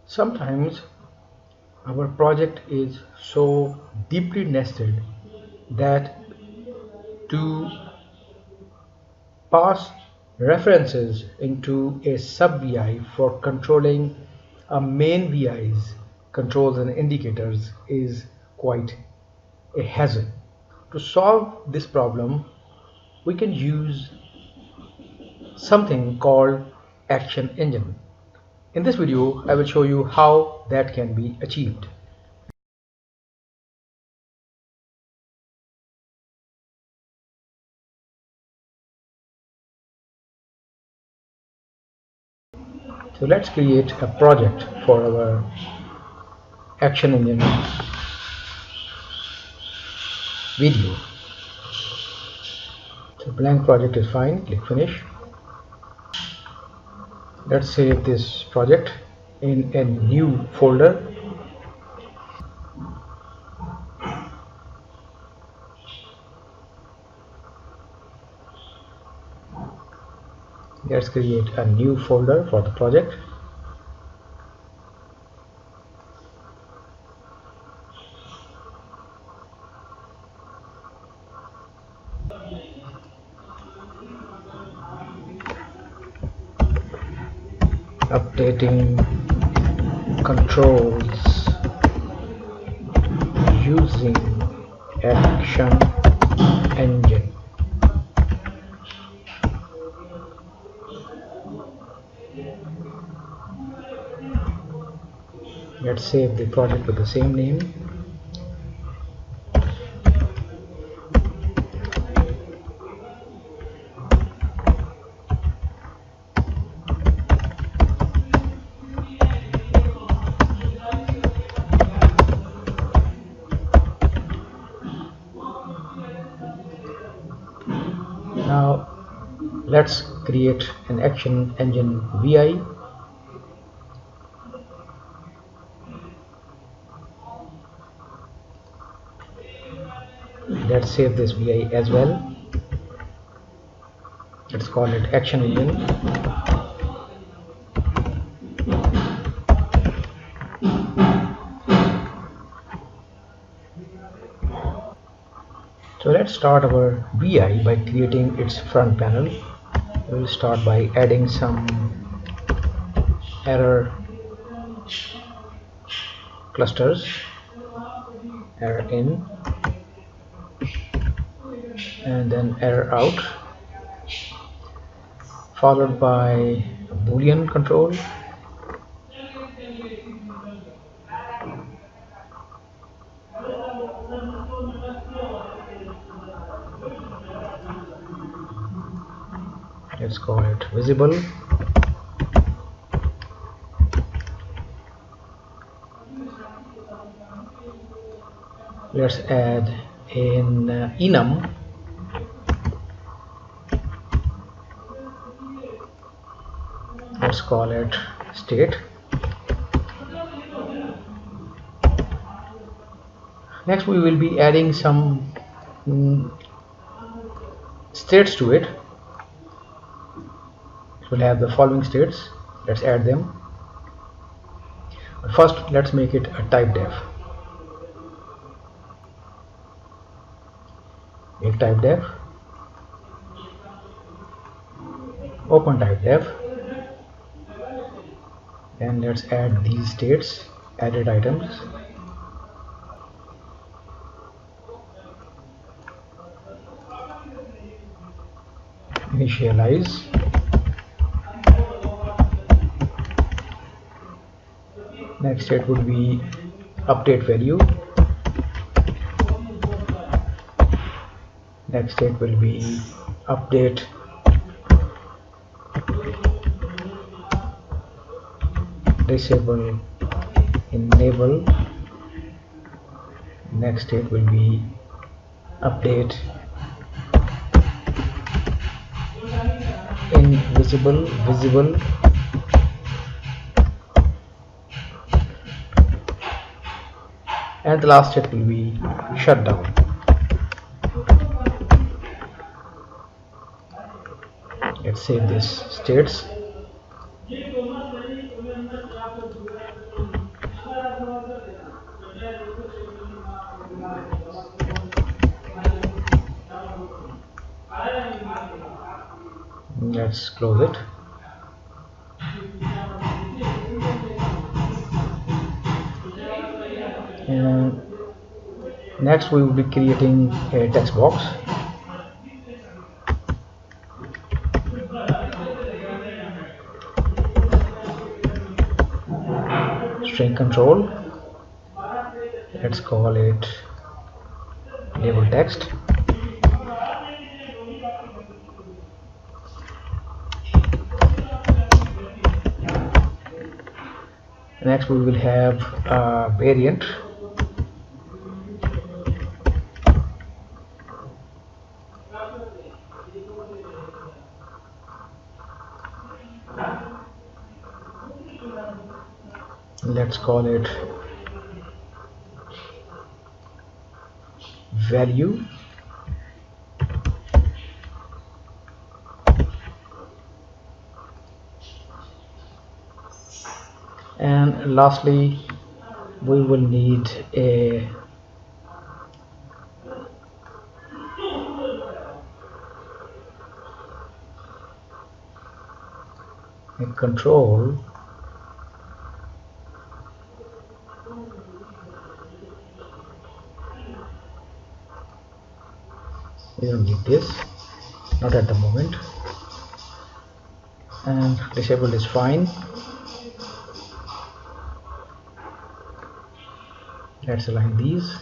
Sometimes our project is so deeply nested that to pass references into a sub VI for controlling a main VI's controls and indicators is quite a hassle. To solve this problem, we can use something called Action Engine. In this video, I will show you how that can be achieved. So let's create a project for our Action Engine video. So blank project is fine, click finish. Let's save this project in a new folder. Let's create a new folder for the project. Updating controls using Action Engine. Let's save the project with the same name. Now let's create an Action Engine VI. Let's save this VI as well. Let's call it Action Engine. So let's start our VI by creating its front panel. We'll start by adding some error clusters, error in, and then error out, followed by a Boolean control, let's call it visible, let's add an enum, let's call it state. Next we will be adding some states to it. It will have the following states. Let's add them. But first let's make it a type def. Make type def, open type def, and let's add these states, added items. Initialize, next state would be update value, next state will be update disable enable, next state will be update invisible visible, and the last state will be shutdown. Let's save this states. Let's close it. And next we will be creating a text box. String control. Let's call it label text. Next we will have a variant. Let's call it value. And lastly, we will need a control we don't need this, not at the moment, and disabled is fine. Let's align these.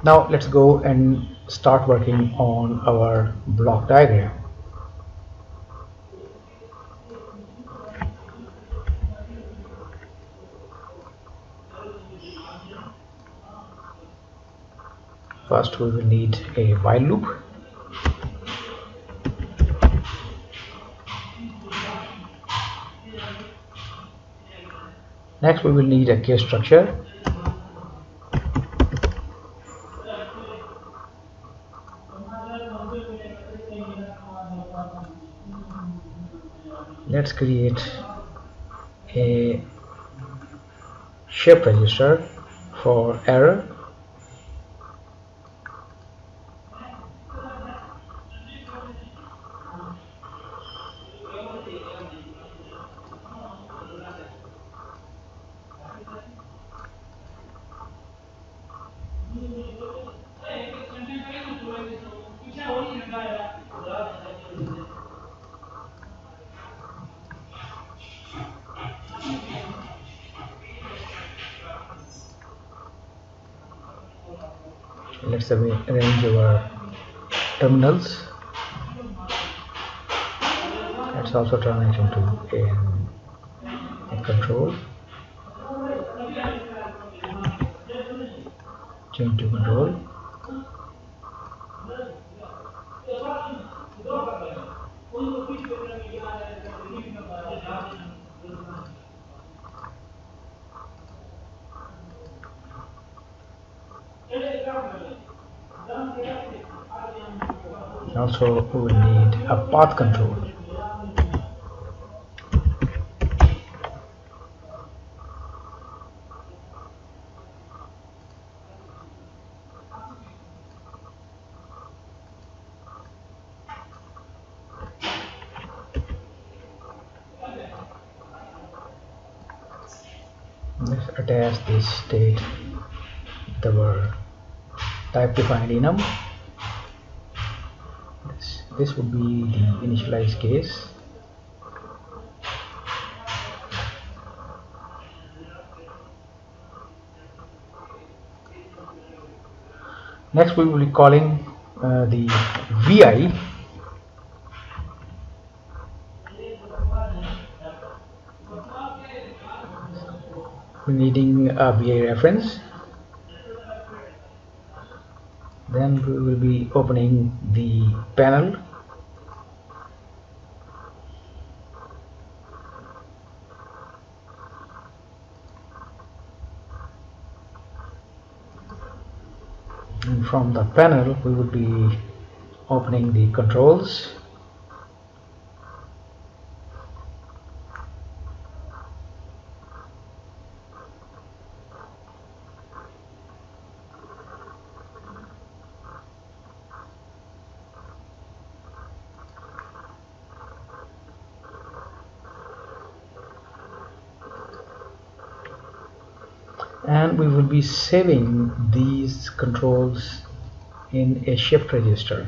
Now let's go and start working on our block diagram. First we will need a while loop. Next we will need a case structure. Let's create a shift register for error. Let's arrange our terminals. Let's also turn it into a control. Change to control. Also we will need a path control. Let's attach this state with our type defined enum. This would be the initialized case. Next we will be calling the VI. We're needing a VI reference. Then we will be opening the panel. from the panel we will be opening the controls. And we will be saving these controls in a shift register.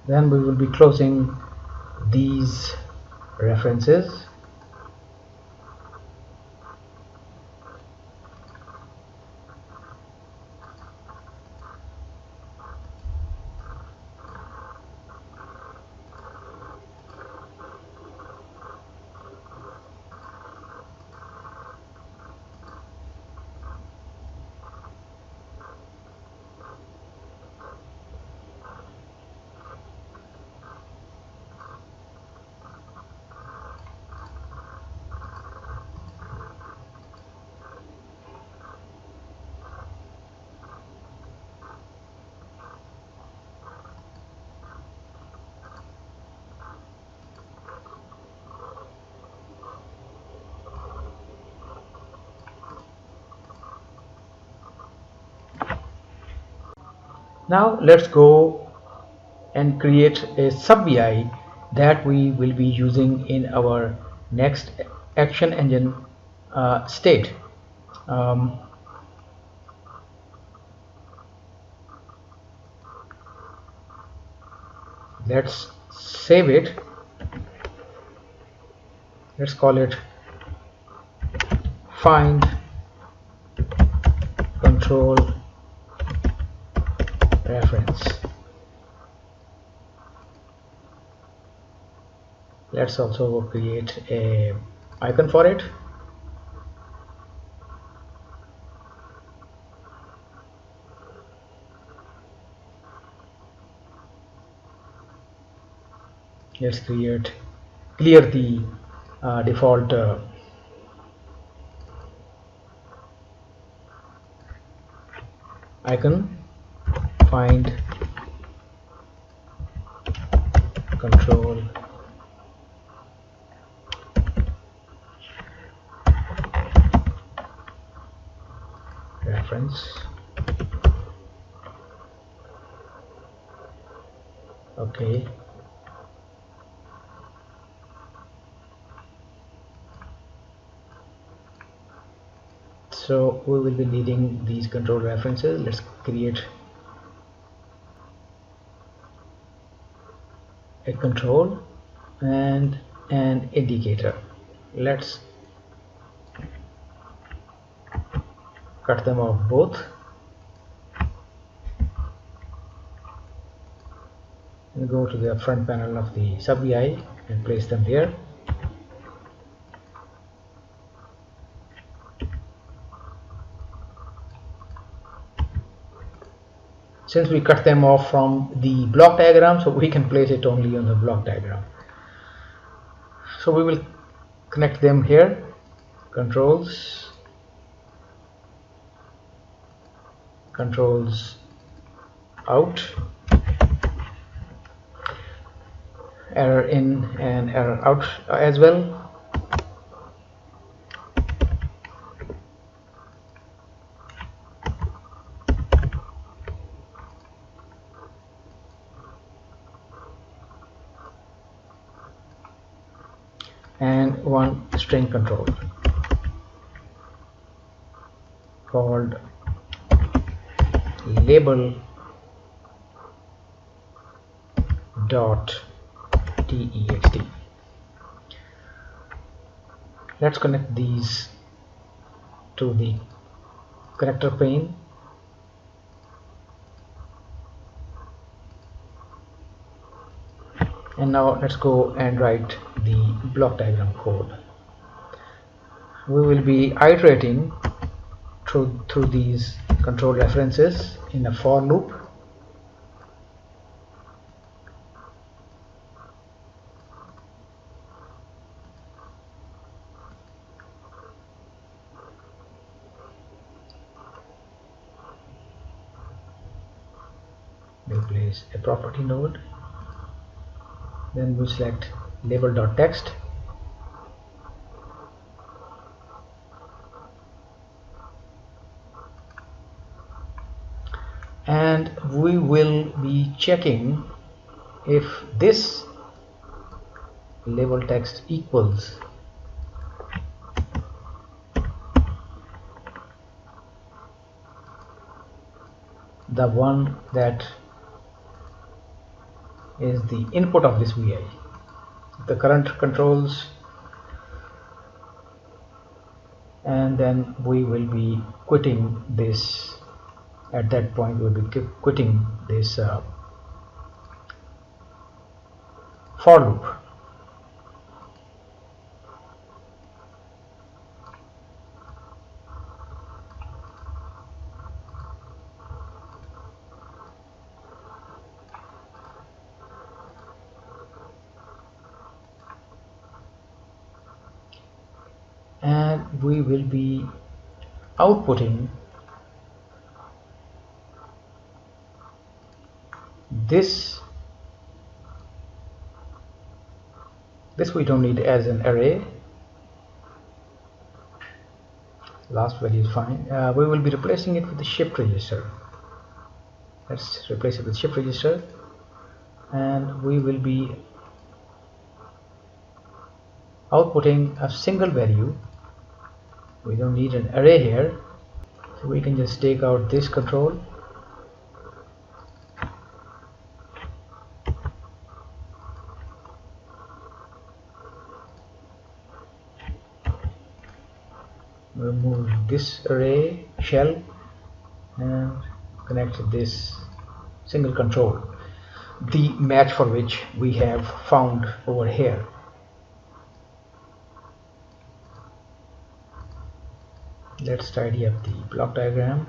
Then we will be closing these references. Now let's go and create a sub VI that we will be using in our next action engine state. Um, let's save it. Let's call it find control reference. Let's also create a icon for it. Let's clear the default icon. Find control reference. Okay. So we will be needing these control references. Let's create a control and an indicator. Let's cut them off both and go to the front panel of the sub VI and place them here. Since we cut them off from the block diagram, so we can place it only on the block diagram. So we will connect them here. Controls, controls out, error in and error out as well. And one string control called label dot text. Let's connect these to the connector pane. And now let's go and write the block diagram code. We will be iterating through these control references in a for loop. we'll place a property node, then we'll select label.text, and we will be checking if this label text equals the one that is the input of this VI. The current controls, and then we will be quitting this. At that point we'll be quitting this for loop. And we will be outputting this we don't need as an array. Last value is fine. We will be replacing it with the shift register. Let's replace it with shift register, and we will be outputting a single value. We don't need an array here, so we can just take out this control remove this array shell and connect this single control, the match for which we have found over here. Let's tidy up the block diagram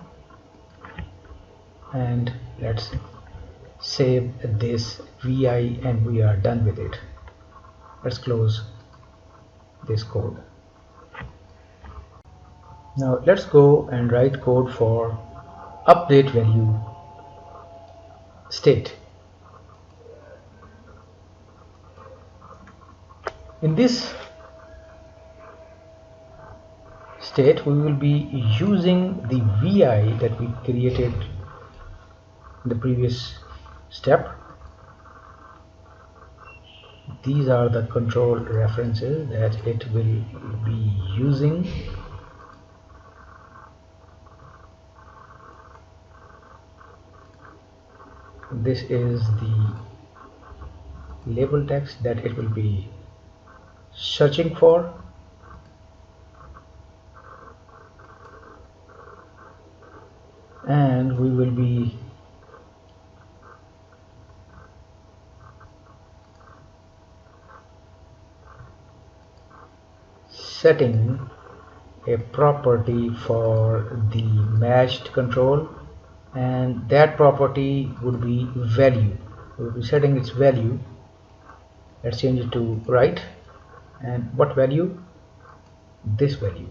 and let's save this VI, and we are done with it. Let's close this code. Now let's go and write code for update value state. In this state we will be using the VI that we created in the previous step. These are the control references that it will be using. This is the label text that it will be searching for, and we will be setting a property for the matched control, and that property would be value. We will be setting its value. Let's change it to right. And what value? This value.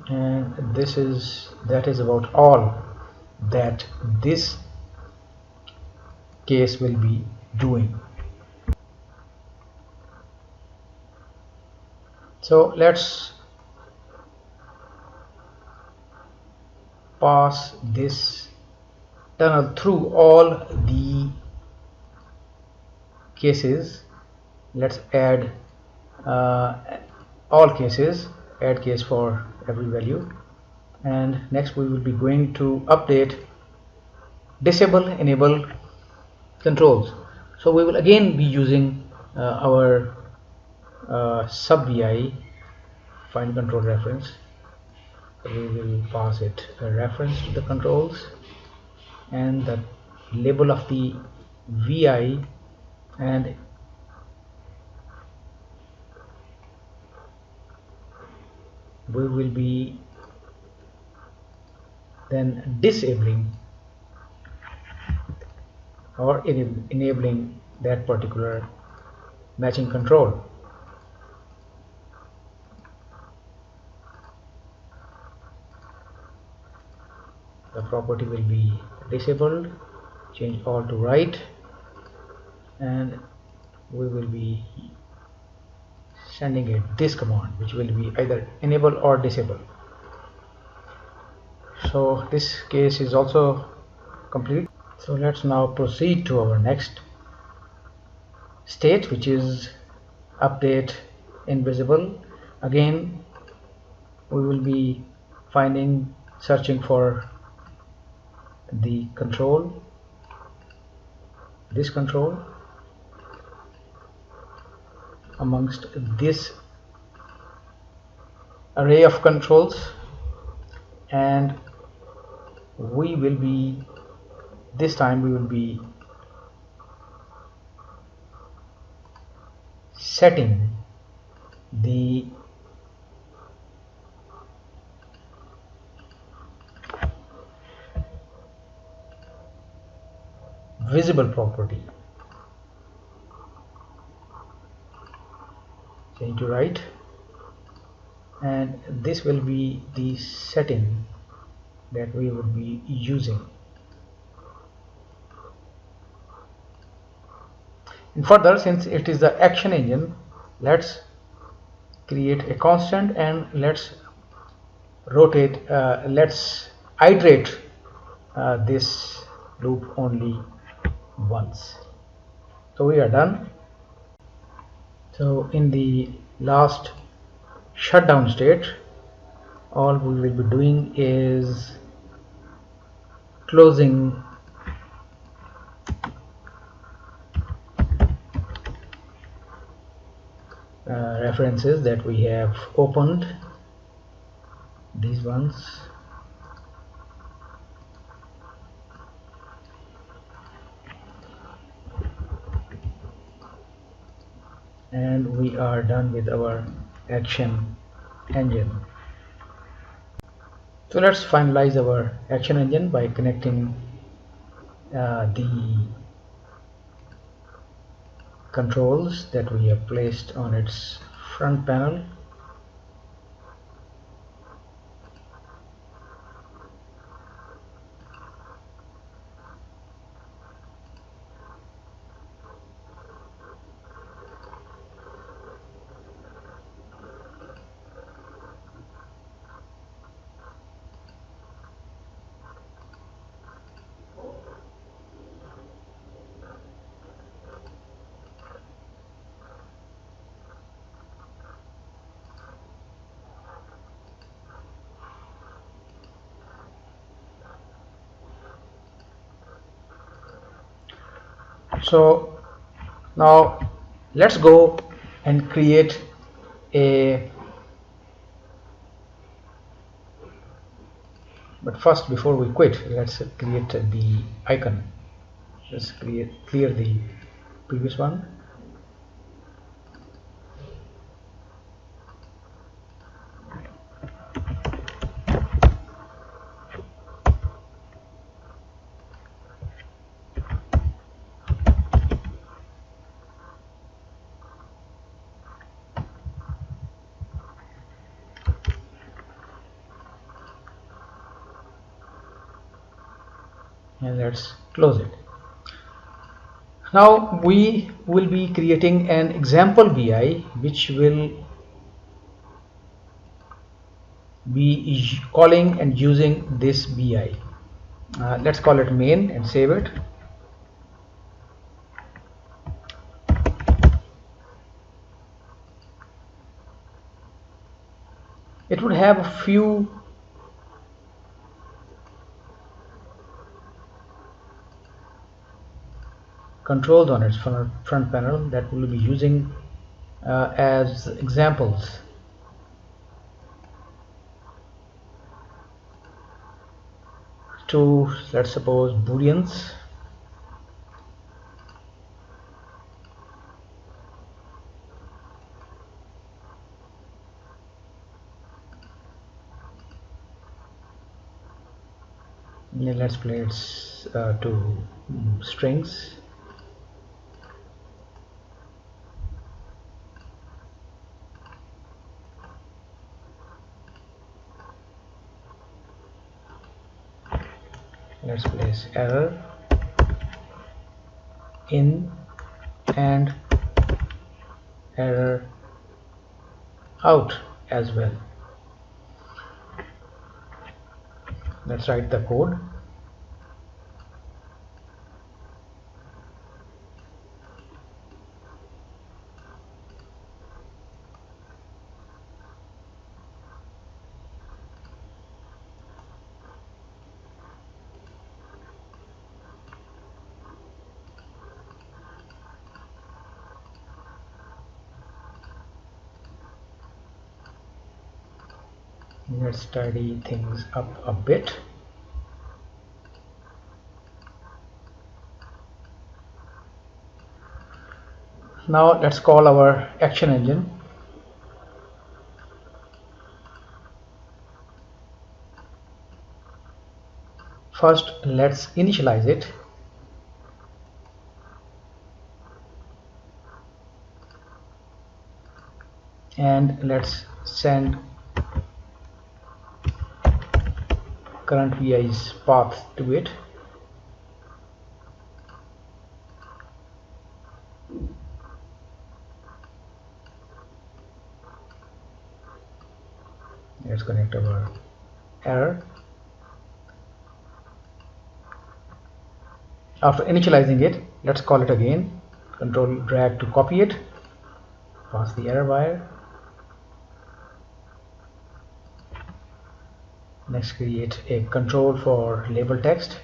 And that is about all that this case will be doing. So let's pass this tunnel through all the cases. Let's add all cases, add case for every value, and next we will be going to update disable enable controls. So we will again be using our sub VI find control reference. We will pass it a reference to the controls and the label of the VI, and we will be then disabling or enabling that particular matching control. The property will be disabled. Change all to right, and we will be sending this command, which will be either enable or disable. So this case is also complete. So let's now proceed to our next state, which is update invisible. Again, we will be searching for the control, this control, amongst this array of controls, and this time we will be setting the visible property. Change to right, and this will be the setting that we would be using. And further, since it is the action engine, let's create a constant and let's iterate this loop only once. So we are done. So in the last shutdown state, all we will be doing is closing references that we have opened, these ones, and we are done with our action engine. So let's finalize our action engine by connecting the controls that we have placed on its front panel. So now let's go and create but first, before we quit, let's create the icon. Let's clear the previous one. And let's close it. Now we will be creating an example VI which will be calling and using this VI. Let's call it main and save it. It would have a few controls on its front panel that we'll be using as examples. To, let's suppose, booleans. Let's place to strings. Let's place error in and error out as well. Let's write the code. Let's tidy things up a bit. Now let's call our action engine. First, let's initialize it. And let's send current VI's path to it. Let's connect our error. After initializing it, let's call it again. Control drag to copy it. Pass the error wire. Next, create a control for label text.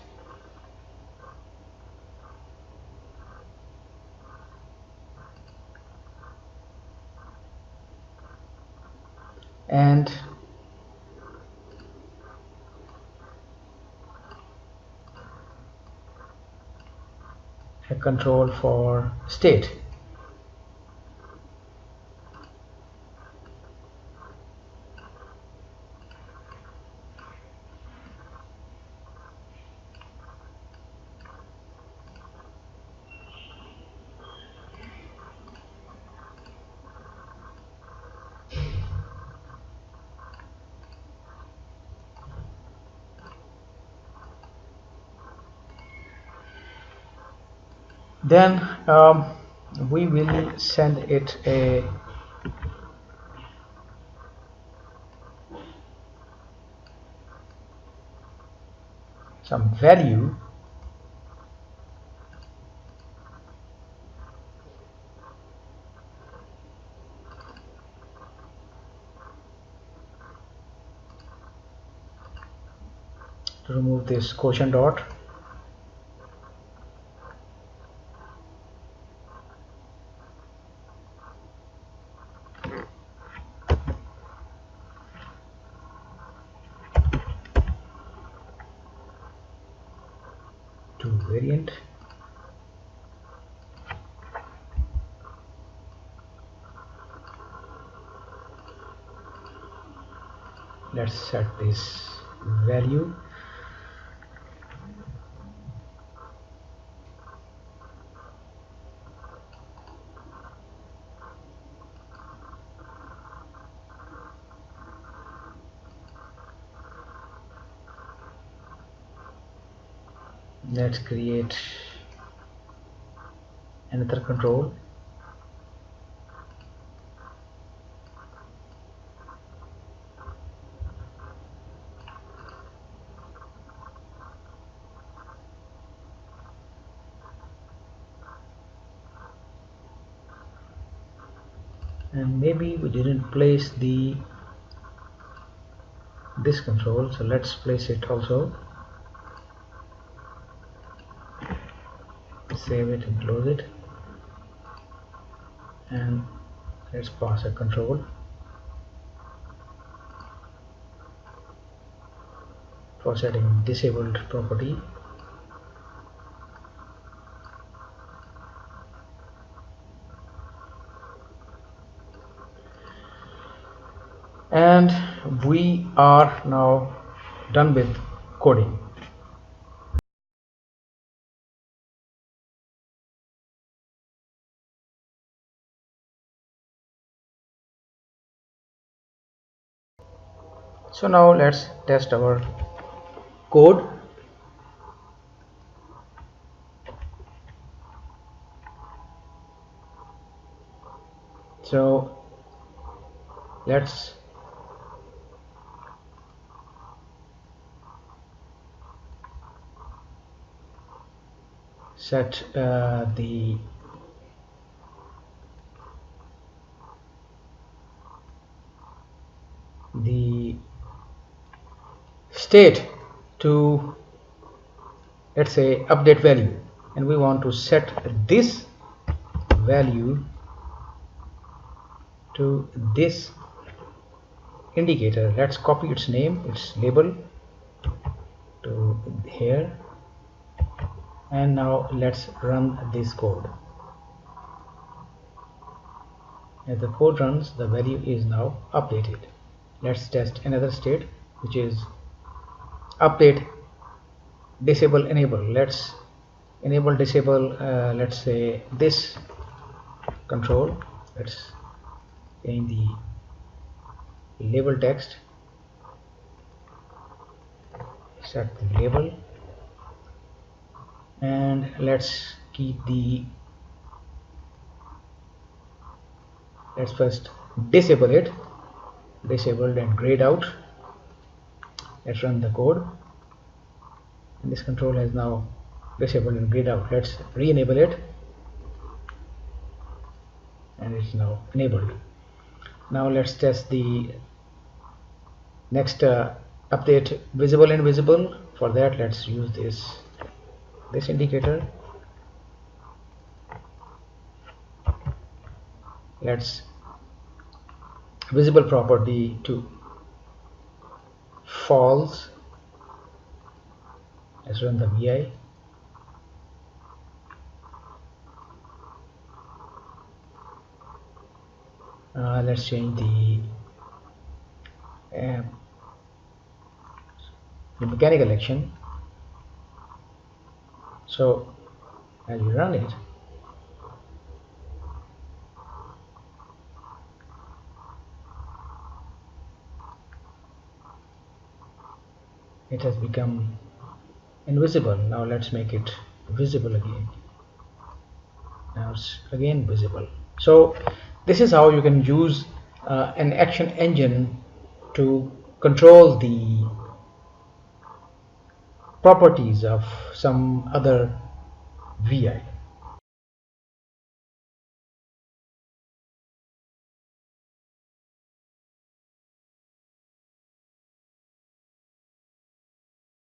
And a control for state. Then we will send it some value to remove this quotient dot. To variant. Let's set this value. Let's create another control. And maybe we didn't place this control, so let's place it also. Save it and close it, and let's pass a control for setting disabled property. And we are now done with coding. So now let's test our code. So let's set the state to, let's say, update value, and we want to set this value to this indicator. Let's copy its name, its label to here, and now let's run this code. As the code runs, the value is now updated. Let's test another state, which is update disable enable. Let's enable disable, let's say this control. Let's change the label text, set the label, and let's keep the, let's first disable it, disabled and grayed out. Let's run the code, and this control has now disabled and grayed out. Let's re-enable it, and it's now enabled. Now let's test the next update visible and visible. For that, let's use this indicator. Let's visible property to false. Let's run the VI. Let's change the mechanical action. So as we run it, it has become invisible. Now let's make it visible again. Now it's again visible. So this is how you can use an action engine to control the properties of some other VI.